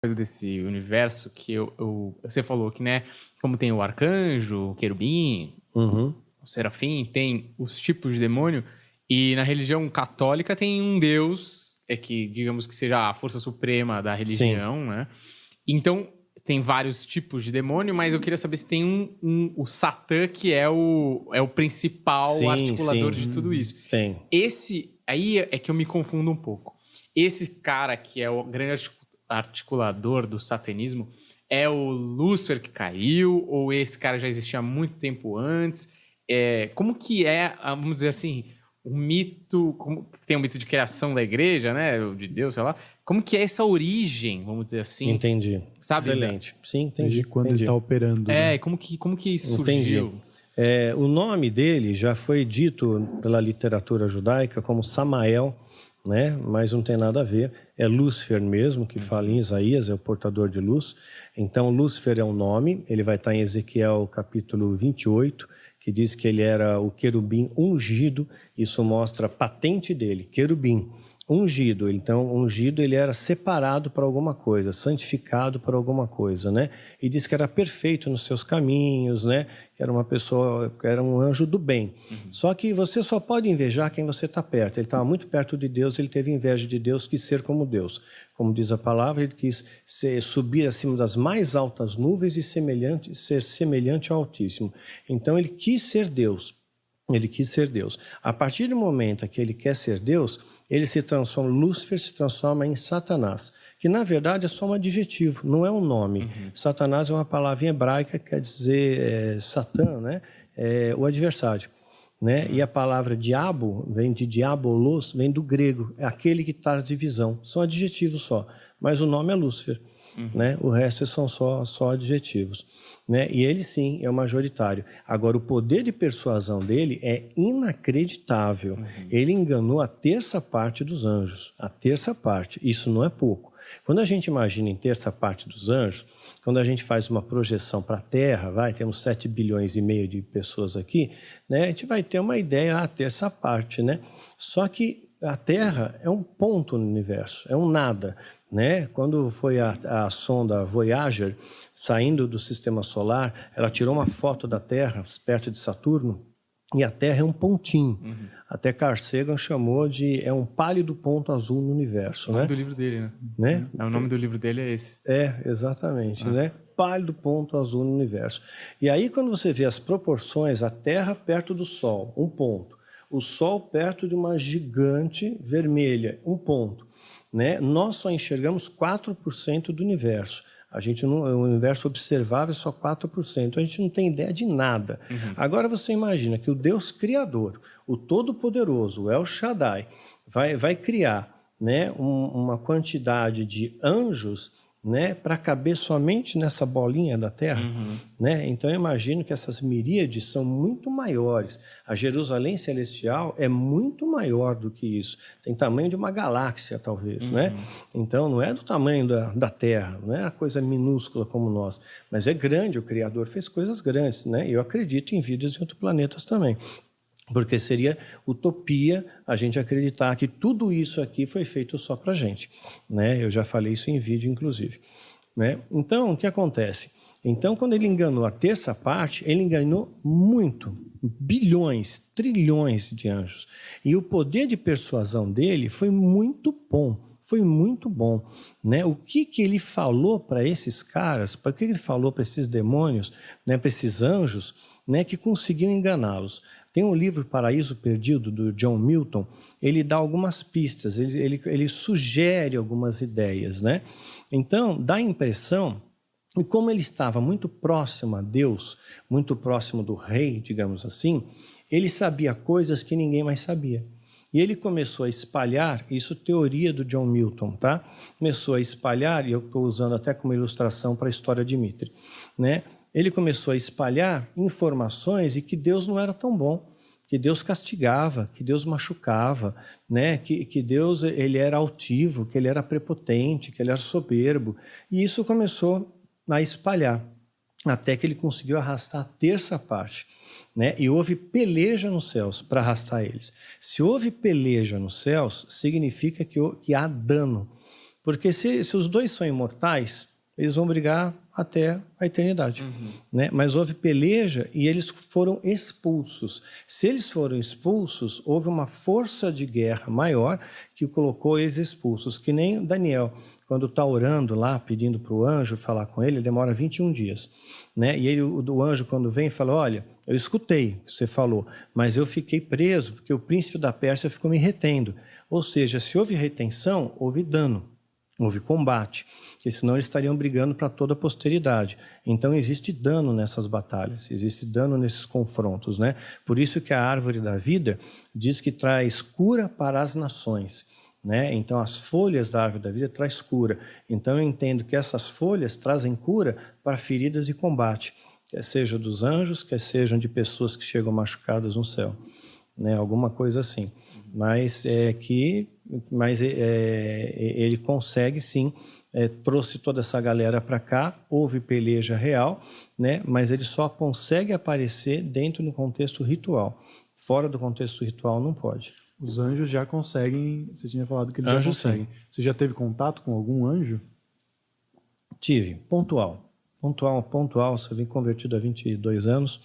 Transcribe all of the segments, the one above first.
coisa desse universo que você falou que, né, como tem o arcanjo, o querubim, o serafim, tem os tipos de demônio, e na religião católica tem um deus, que digamos que seja a força suprema da religião, né? Então, tem vários tipos de demônio, mas eu queria saber se tem o Satã, que é o principal articulador de tudo isso. Tem. Esse aí é que eu me confundo um pouco. Esse cara que é o grande articulador do satanismo é o Lúcifer que caiu, ou esse cara já existia há muito tempo antes? Como que é, vamos dizer assim, o mito, tem o mito de criação da igreja, né, de Deus, sei lá, como que é essa origem, vamos dizer assim? Entendi. Sabe? Excelente. Sim, entendi. Desde quando ele está operando. Né? Como que isso surgiu? O nome dele já foi dito pela literatura judaica como Samael, né? Mas não tem nada a ver. É Lúcifer mesmo, que fala em Isaías, é o portador de luz. Então, Lúcifer é um nome, ele vai estar em Ezequiel capítulo 28, que diz que ele era o querubim ungido. Isso mostra a patente dele, querubim ungido. Então, ungido, ele era separado para alguma coisa, santificado para alguma coisa, né? E diz que era perfeito nos seus caminhos, né? Que era uma pessoa, que era um anjo do bem. Só que você só pode invejar quem você está perto. Ele estava muito perto de Deus, ele teve inveja de Deus, quis ser como Deus. Como diz a palavra, ele quis subir acima das mais altas nuvens e ser semelhante ao Altíssimo. Então, ele quis ser Deus. Ele quis ser Deus. A partir do momento que ele quer ser Deus, ele se transforma, Lúcifer se transforma em Satanás, que na verdade é só um adjetivo, não é um nome. Satanás é uma palavra em hebraica que quer dizer Satã, né? O adversário. Né? E a palavra diabo vem de diabolos, vem do grego, é aquele que traz divisão. São adjetivos só, mas o nome é Lúcifer. Né? O resto são só adjetivos. Né? E ele sim é o majoritário. Agora, o poder de persuasão dele é inacreditável. Ele enganou a terça parte dos anjos. A terça parte, isso não é pouco. Quando a gente imagina em terça parte dos anjos, quando a gente faz uma projeção para a Terra, temos 7 bilhões e meio de pessoas aqui, né? A gente vai ter uma ideia, a terça parte, né? Só que a Terra é um ponto no universo, é um nada. Né? Quando foi a sonda Voyager saindo do sistema solar, ela tirou uma foto da Terra perto de Saturno e a Terra é um pontinho. Até Carl Sagan chamou de um pálido ponto azul no universo. O nome do livro dele, né? O nome do livro dele é esse. Exatamente, né? Pálido ponto azul no universo. E aí quando você vê as proporções, a Terra perto do Sol, um ponto. O Sol perto de uma gigante vermelha, um ponto. Né? Nós só enxergamos 4% do universo. O universo observável é só 4%. A gente não tem ideia de nada. Agora você imagina que o Deus Criador, o Todo-Poderoso, o El Shaddai, vai criar, né, uma quantidade de anjos, né, para caber somente nessa bolinha da Terra. Né? Então eu imagino que essas miríades são muito maiores. A Jerusalém Celestial é muito maior do que isso. Tem tamanho de uma galáxia, talvez. Né? Então não é do tamanho da Terra, não é uma coisa minúscula como nós, mas é grande. O Criador fez coisas grandes. Né? E eu acredito em vidas em outros planetas também. Porque seria utopia a gente acreditar que tudo isso aqui foi feito só para a gente. Né? Eu já falei isso em vídeo, inclusive. Né? Então, o que acontece? Então, quando ele enganou a terça parte, ele enganou muito, bilhões, trilhões de anjos. E o poder de persuasão dele foi muito bom. Foi muito bom. Né? O que ele falou para esses caras, para que ele falou para esses demônios, né, para esses anjos, né, que conseguiram enganá-los? Tem um livro, Paraíso Perdido, do John Milton, ele dá algumas pistas, ele sugere algumas ideias, né? Então, dá a impressão, e como ele estava muito próximo a Deus, muito próximo do rei, digamos assim, ele sabia coisas que ninguém mais sabia. E ele começou a espalhar, isso é teoria do John Milton, tá? Começou a espalhar, e eu estou usando até como ilustração para a história de Mitre, né? Ele começou a espalhar informações e que Deus não era tão bom, que Deus castigava, que Deus machucava, né? que Deus ele era altivo, que ele era prepotente, que ele era soberbo. E isso começou a espalhar, até que ele conseguiu arrastar a terça parte. Né? E houve peleja nos céus para arrastar eles. Se houve peleja nos céus, significa que há dano. Porque se os dois são imortais, eles vão brigar até a eternidade. Né? Mas houve peleja e eles foram expulsos. Se eles foram expulsos, houve uma força de guerra maior que colocou eles expulsos. Que nem Daniel, quando está orando lá, pedindo para o anjo falar com ele, demora 21 dias. Né? E ele, o anjo, quando vem, fala, olha, eu escutei o que você falou, mas eu fiquei preso porque o príncipe da Pérsia ficou me retendo. Ou seja, se houve retenção, houve dano. Houve combate, porque senão eles estariam brigando para toda a posteridade. Então existe dano nessas batalhas, existe dano nesses confrontos, né? Por isso que a árvore da vida diz que traz cura para as nações, né? Então as folhas da árvore da vida traz cura. Então eu entendo que essas folhas trazem cura para feridas e combate, quer seja dos anjos, quer sejam de pessoas que chegam machucadas no céu, né? Alguma coisa assim. Mas ele consegue sim, trouxe toda essa galera para cá, houve peleja real, né? Mas ele só consegue aparecer dentro do contexto ritual. Fora do contexto ritual não pode. Os anjos já conseguem, você tinha falado que eles já conseguem. Sim. Você já teve contato com algum anjo? Tive, pontual, você vem convertido há 22 anos,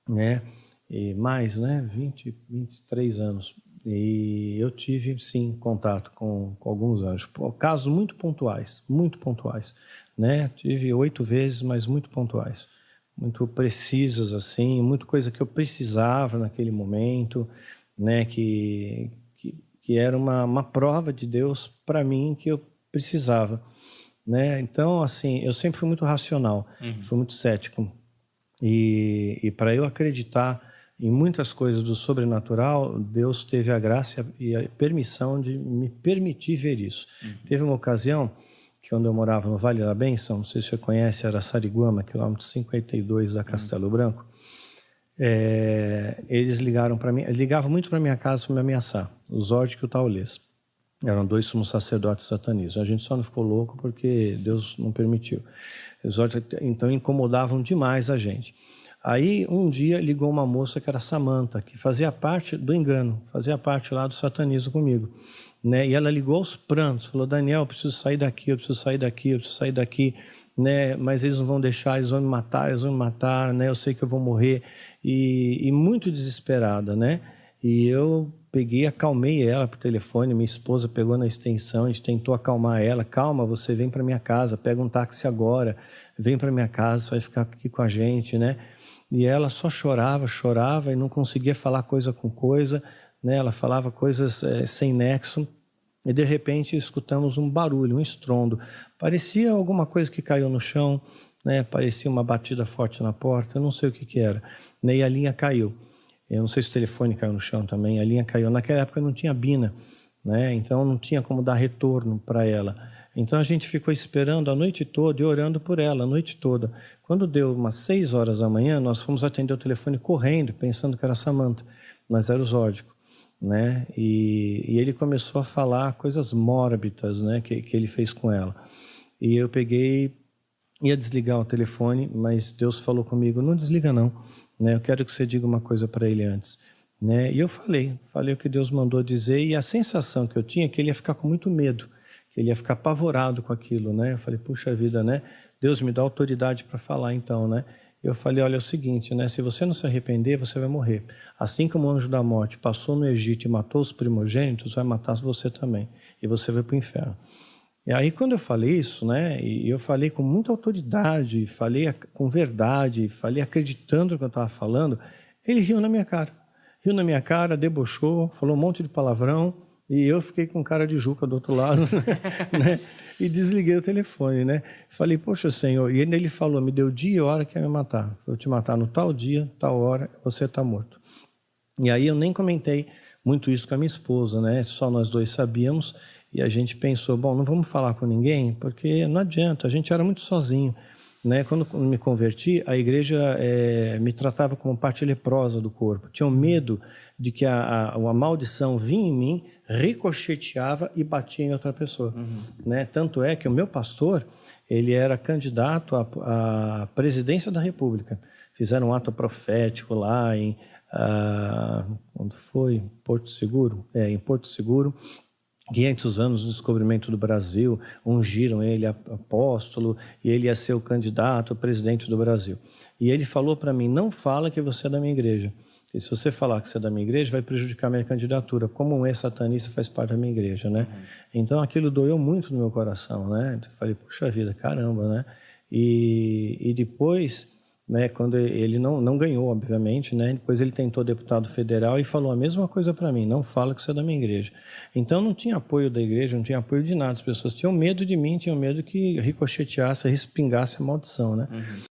né? E mais, né? 23 anos. E eu tive, sim, contato com alguns anjos. Casos muito pontuais, né? Tive 8 vezes, mas muito pontuais. Muito precisos, assim, muita coisa que eu precisava naquele momento, né? Que era uma prova de Deus para mim que eu precisava, né? Então, assim, eu sempre fui muito racional, fui muito cético. E para eu acreditar em muitas coisas do sobrenatural, Deus teve a graça e a permissão de me permitir ver isso. Teve uma ocasião que quando eu morava no Vale da Bênção, não sei se você conhece, era Sariguama, quilômetro 52 da Castelo Branco, eles ligaram para mim, ligavam muito para minha casa para me ameaçar, o Zord e o Taulês. Eram 2 sumos sacerdotes satanistas. A gente só não ficou louco porque Deus não permitiu. Os Zord, então, incomodavam demais a gente. Aí, um dia, ligou uma moça que era Samanta, que fazia parte do engano, fazia parte lá do satanismo comigo. Né? E ela ligou aos prantos, falou, Daniel, eu preciso sair daqui, eu preciso sair daqui, né? Mas eles não vão deixar, eles vão me matar, né? Eu sei que eu vou morrer. E muito desesperada, né? E eu peguei, acalmei ela por telefone, minha esposa pegou na extensão, a gente tentou acalmar ela, calma, você vem para minha casa, pega um táxi agora, vem para minha casa, você vai ficar aqui com a gente, né? E ela só chorava e não conseguia falar coisa com coisa, né? Ela falava coisas sem nexo. E de repente escutamos um barulho, um estrondo. Parecia alguma coisa que caiu no chão, né? Parecia uma batida forte na porta, eu não sei o que era. E a linha caiu. Eu não sei se o telefone caiu no chão também, a linha caiu. Naquela época não tinha bina, né? Então não tinha como dar retorno para ela. Então a gente ficou esperando a noite toda e orando por ela a noite toda. Quando deu umas 6 horas da manhã, nós fomos atender o telefone correndo, pensando que era Samanta, mas era o Zórdico, né? E ele começou a falar coisas mórbidas, né, que ele fez com ela. E eu peguei, ia desligar o telefone, mas Deus falou comigo, não desliga não, né? Eu quero que você diga uma coisa para ele antes. Né? E eu falei o que Deus mandou dizer, e a sensação que eu tinha é que ele ia ficar com muito medo, que ele ia ficar apavorado com aquilo, né? Eu falei, puxa vida, né? Deus me dá autoridade para falar então, né? Eu falei, olha, é o seguinte, né? Se você não se arrepender, você vai morrer. Assim como o anjo da morte passou no Egito e matou os primogênitos, vai matar você também. E você vai para o inferno. E aí, quando eu falei isso, né? E eu falei com muita autoridade, falei com verdade, falei acreditando no que eu estava falando, ele riu na minha cara. Riu na minha cara, debochou, falou um monte de palavrão, e eu fiquei com cara de Juca do outro lado, né? E desliguei o telefone, né? Falei, poxa, Senhor. E ele falou, me deu dia e hora que ia me matar. Vou te matar no tal dia, tal hora, você está morto. E aí eu nem comentei muito isso com a minha esposa, né? Só nós dois sabíamos. E a gente pensou, bom, não vamos falar com ninguém, porque não adianta, a gente era muito sozinho. Né? Quando me converti, a igreja me tratava como parte leprosa do corpo. Tinham medo de que a maldição vinha em mim, ricocheteava e batia em outra pessoa. Né? Tanto é que o meu pastor, ele era candidato à presidência da República. Fizeram um ato profético lá em... onde foi? Porto Seguro? Em Porto Seguro. 500 anos do descobrimento do Brasil, ungiram ele apóstolo e ele ia ser o candidato a presidente do Brasil. E ele falou para mim, não fala que você é da minha igreja. E se você falar que você é da minha igreja, vai prejudicar a minha candidatura. Como um ex-satanista faz parte da minha igreja, né? Então aquilo doeu muito no meu coração, né? Eu falei, puxa vida, caramba, né? E depois, né, quando ele não ganhou, obviamente, né? Depois ele tentou deputado federal e falou a mesma coisa para mim, não fala que você é da minha igreja. Então não tinha apoio da igreja, não tinha apoio de nada. As pessoas tinham medo de mim, tinham medo que ricocheteasse, respingasse a maldição, né?